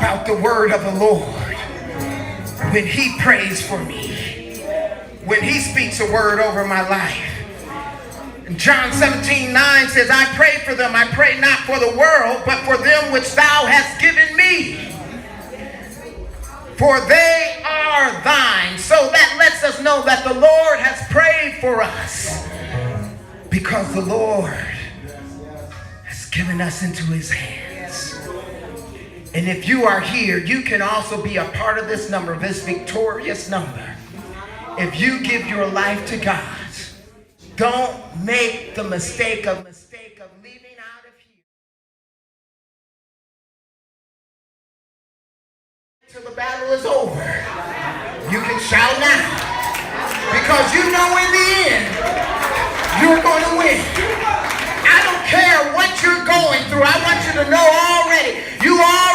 about the word of the Lord when he prays for me, when he speaks a word over my life. John 17:9 says, I pray for them. I pray not for the world, but for them which thou hast given me. For they are thine. So that lets us know that the Lord has prayed for us, because the Lord has given us into his hands. And if you are here, you can also be a part of this number, this victorious number. If you give your life to God, don't make the mistake of leaving out of here till the battle is over. You can shout now, because you know in the end you're going to win. I don't care what you're going through. I want you to know already, you are